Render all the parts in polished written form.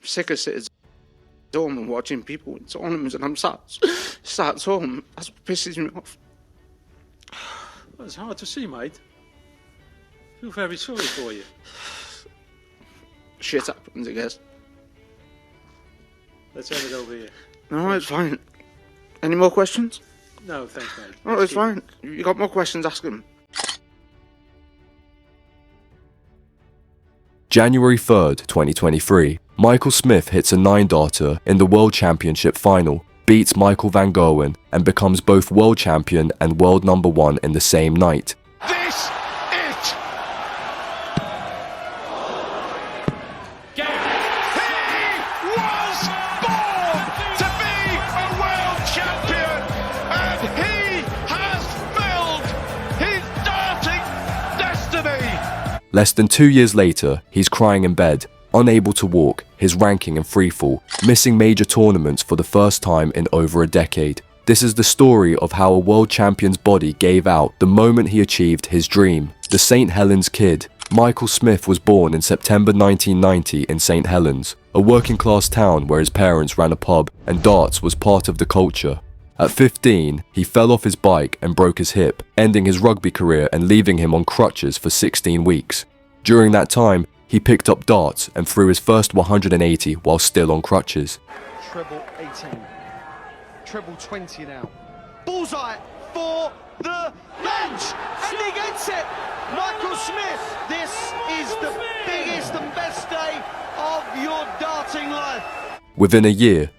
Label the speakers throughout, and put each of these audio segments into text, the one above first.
Speaker 1: sick of sitting at home and watching people win tournaments, and I'm sat at home. That's what pisses me off.
Speaker 2: Well, it's hard to see, mate. I feel very sorry for you.
Speaker 1: Shit happens, I guess.
Speaker 2: Let's have it over here.
Speaker 1: No, it's fine. Any more questions?
Speaker 2: No, thanks, mate.
Speaker 1: No, it's fine. You got more questions, ask them.
Speaker 3: January 3rd, 2023, Michael Smith hits a 9-darter in the World Championship final, beats Michael van Gerwen, and becomes both world champion and world number 1 in the same night.
Speaker 4: This it! He was born to be a world champion, and he has filled his darting destiny.
Speaker 3: Less than 2 years later, he's crying in bed, unable to walk, his ranking in freefall, missing major tournaments for the first time in over a decade. This is the story of how a world champion's body gave out the moment he achieved his dream. The St Helens Kid. Michael Smith was born in September 1990 in St Helens, a working class town where his parents ran a pub and darts was part of the culture. At 15, he fell off his bike and broke his hip, ending his rugby career and leaving him on crutches for 16 weeks. During that time, he picked up darts and threw his first 180 while still on crutches.
Speaker 5: Treble 18. Treble 20 now. Bullseye for the bench! And he gets it! Michael Smith, this is the biggest and best day of your darting life.
Speaker 3: Within a year,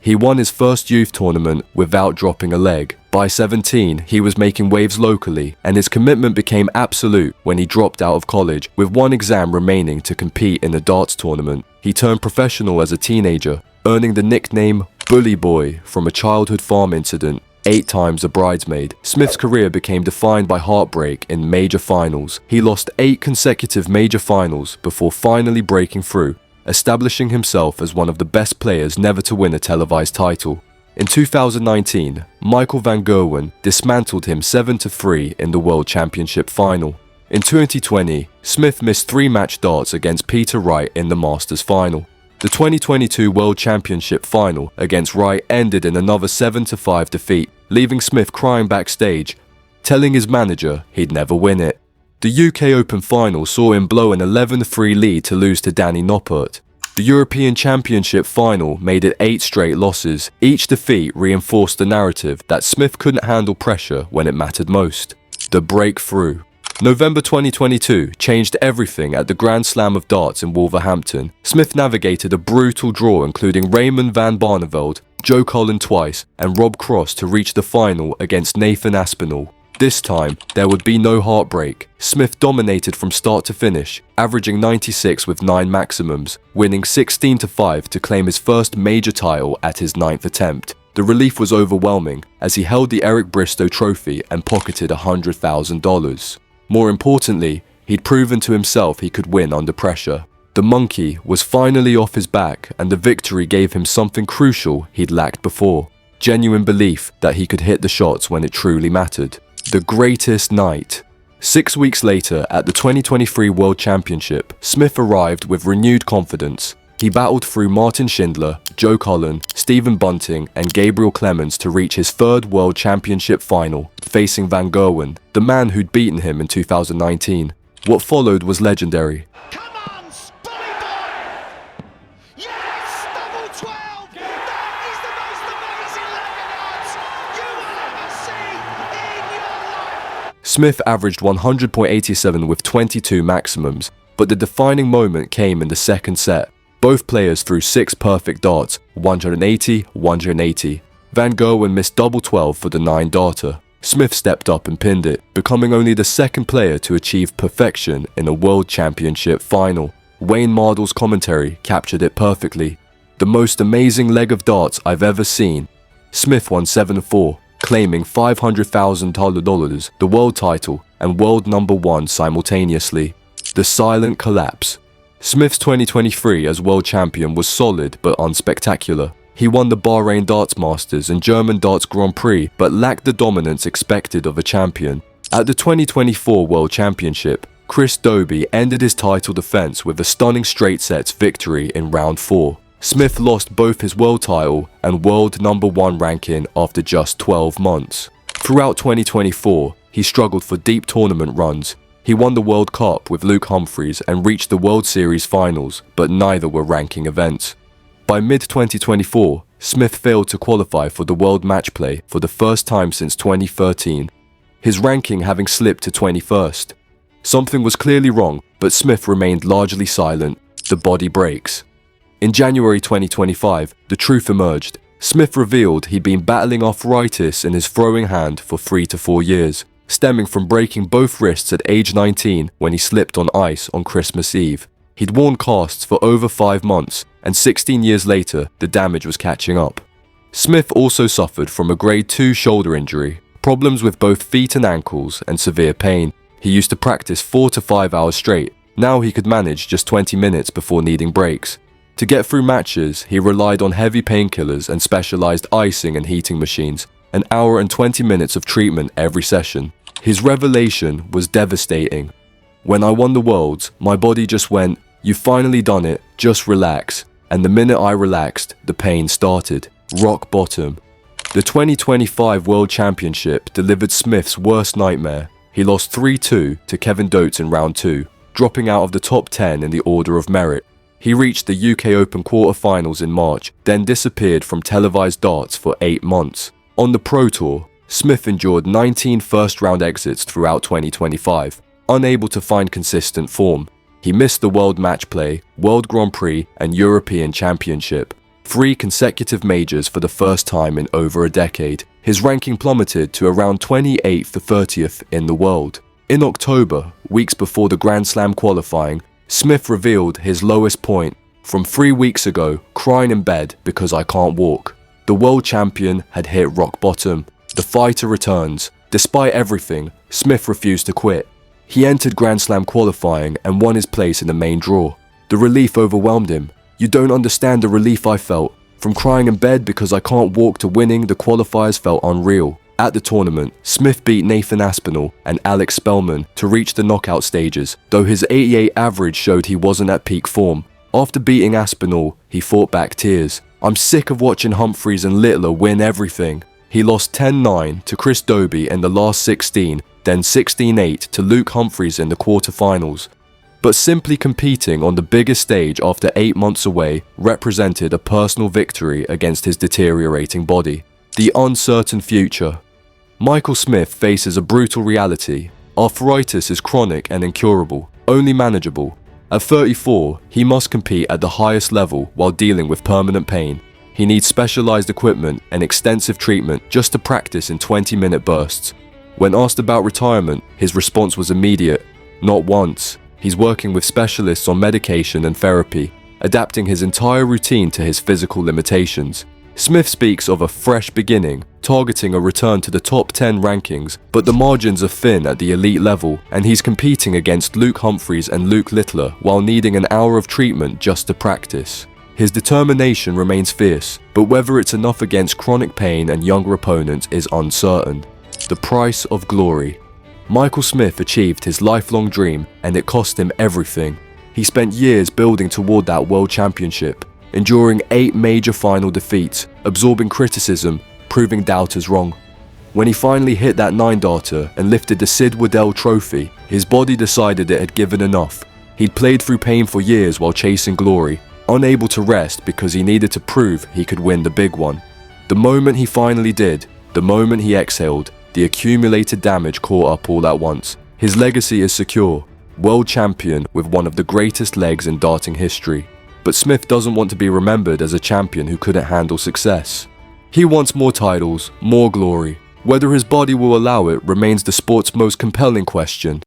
Speaker 3: he won his first youth tournament without dropping a leg. By 17, he was making waves locally, and his commitment became absolute when he dropped out of college with one exam remaining to compete in the darts tournament. He turned professional as a teenager, earning the nickname Bully Boy from a childhood farm incident. 8 times a bridesmaid, Smith's career became defined by heartbreak in major finals. He lost 8 consecutive major finals before finally breaking through, establishing himself as one of the best players never to win a televised title. In 2019, Michael van Gerwen dismantled him 7-3 in the World Championship final. In 2020, Smith missed 3 match darts against Peter Wright in the Masters final. The 2022 World Championship final against Wright ended in another 7-5 defeat, leaving Smith crying backstage, telling his manager he'd never win it. The UK Open final saw him blow an 11-3 lead to lose to Danny Noppert. The European Championship final made it 8 straight losses. Each defeat reinforced the narrative that Smith couldn't handle pressure when it mattered most. The breakthrough. November 2022 changed everything at the Grand Slam of Darts in Wolverhampton. Smith navigated a brutal draw including Raymond van Barneveld, Joe Cullen twice, and Rob Cross to reach the final against Nathan Aspinall. This time, there would be no heartbreak. Smith dominated from start to finish, averaging 96 with 9 maximums, winning 16-5 to claim his first major title at his 9th attempt. The relief was overwhelming, as he held the Eric Bristow Trophy and pocketed $100,000. More importantly, he'd proven to himself he could win under pressure. The monkey was finally off his back, and the victory gave him something crucial he'd lacked before: genuine belief that he could hit the shots when it truly mattered. The greatest night. 6 weeks later, at the 2023 World Championship, Smith arrived with renewed confidence. He battled through Martin Schindler, Joe Cullen, Stephen Bunting, and Gabriel Clemens to reach his 3rd World Championship final, facing Van Gerwen, the man who'd beaten him in 2019. What followed was legendary.
Speaker 5: Come on, Bully Boy! Yes, double 12! That is the most amazing leg of darts you will ever see in your life!
Speaker 3: Smith averaged 100.87 with 22 maximums, but the defining moment came in the second set. Both players threw 6 perfect darts, 180, 180. Van Gerwen missed double 12 for the 9-darter. Smith stepped up and pinned it, becoming only the 2nd player to achieve perfection in a World Championship final. Wayne Mardle's commentary captured it perfectly. The most amazing leg of darts I've ever seen. Smith won 7-4, claiming $500,000, the world title, and world number 1 simultaneously. The silent collapse. Smith's 2023 as world champion was solid but unspectacular. He won the Bahrain Darts Masters and German Darts Grand Prix but lacked the dominance expected of a champion. At the 2024 World Championship, Chris Dobie ended his title defense with a stunning straight sets victory in round 4. Smith lost both his world title and world #1 ranking after just 12 months. Throughout 2024, he struggled for deep tournament runs. He won the World Cup with Luke Humphries and reached the World Series finals, but neither were ranking events. By mid-2024, Smith failed to qualify for the World Match Play for the first time since 2013, his ranking having slipped to 21st. Something was clearly wrong, but Smith remained largely silent. The body breaks. In January 2025, the truth emerged. Smith revealed he'd been battling arthritis in his throwing hand for 3 to 4 years, stemming from breaking both wrists at age 19 when he slipped on ice on Christmas Eve. He'd worn casts for over 5 months, and 16 years later, the damage was catching up. Smith also suffered from a grade 2 shoulder injury, problems with both feet and ankles, and severe pain. He used to practice 4 to 5 hours straight. Now he could manage just 20 minutes before needing breaks. To get through matches, he relied on heavy painkillers and specialized icing and heating machines, an hour and 20 minutes of treatment every session. His revelation was devastating. When I won the Worlds, my body just went, "You've finally done it, just relax." And the minute I relaxed, the pain started. Rock bottom. The 2025 World Championship delivered Smith's worst nightmare. He lost 3-2 to Kevin Dotes in round 2, dropping out of the top 10 in the order of merit. He reached the UK Open quarter-finals in March, then disappeared from televised darts for 8 months. On the Pro Tour, Smith endured 19 first-round exits throughout 2025, unable to find consistent form. He missed the World Match Play, World Grand Prix, and European Championship. 3 consecutive majors for the first time in over a decade. His ranking plummeted to around 28th to 30th in the world. In October, weeks before the Grand Slam qualifying, Smith revealed his lowest point from 3 weeks ago, crying in bed because I can't walk. The world champion had hit rock bottom. The fighter returns. Despite everything, Smith refused to quit. He entered Grand Slam qualifying and won his place in the main draw. The relief overwhelmed him. "You don't understand the relief I felt. From crying in bed because I can't walk to winning, the qualifiers felt unreal." At the tournament, Smith beat Nathan Aspinall and Alex Spellman to reach the knockout stages, though his 88 average showed he wasn't at peak form. After beating Aspinall, he fought back tears. "I'm sick of watching Humphries and Littler win everything." He lost 10-9 to Chris Dobie in the last 16, then 16-8 to Luke Humphries in the quarterfinals. But simply competing on the biggest stage after 8 months away represented a personal victory against his deteriorating body. The uncertain future. Michael Smith faces a brutal reality. Arthritis is chronic and incurable, only manageable. At 34, he must compete at the highest level while dealing with permanent pain. He needs specialized equipment and extensive treatment just to practice in 20-minute bursts. When asked about retirement, his response was immediate. Not once. He's working with specialists on medication and therapy, adapting his entire routine to his physical limitations. Smith speaks of a fresh beginning, targeting a return to the top 10 rankings, but the margins are thin at the elite level, and he's competing against Luke Humphries and Luke Littler while needing an hour of treatment just to practice. His determination remains fierce, but whether it's enough against chronic pain and younger opponents is uncertain. The price of glory. Michael Smith achieved his lifelong dream, and it cost him everything. He spent years building toward that world championship, enduring 8 major final defeats, absorbing criticism, proving doubters wrong. When he finally hit that 9-darter and lifted the Sid Waddell trophy, his body decided it had given enough. He'd played through pain for years while chasing glory, unable to rest because he needed to prove he could win the big one. The moment he finally did, the moment he exhaled, the accumulated damage caught up all at once. His legacy is secure, world champion with one of the greatest legs in darting history. But Smith doesn't want to be remembered as a champion who couldn't handle success. He wants more titles, more glory. Whether his body will allow it remains the sport's most compelling question.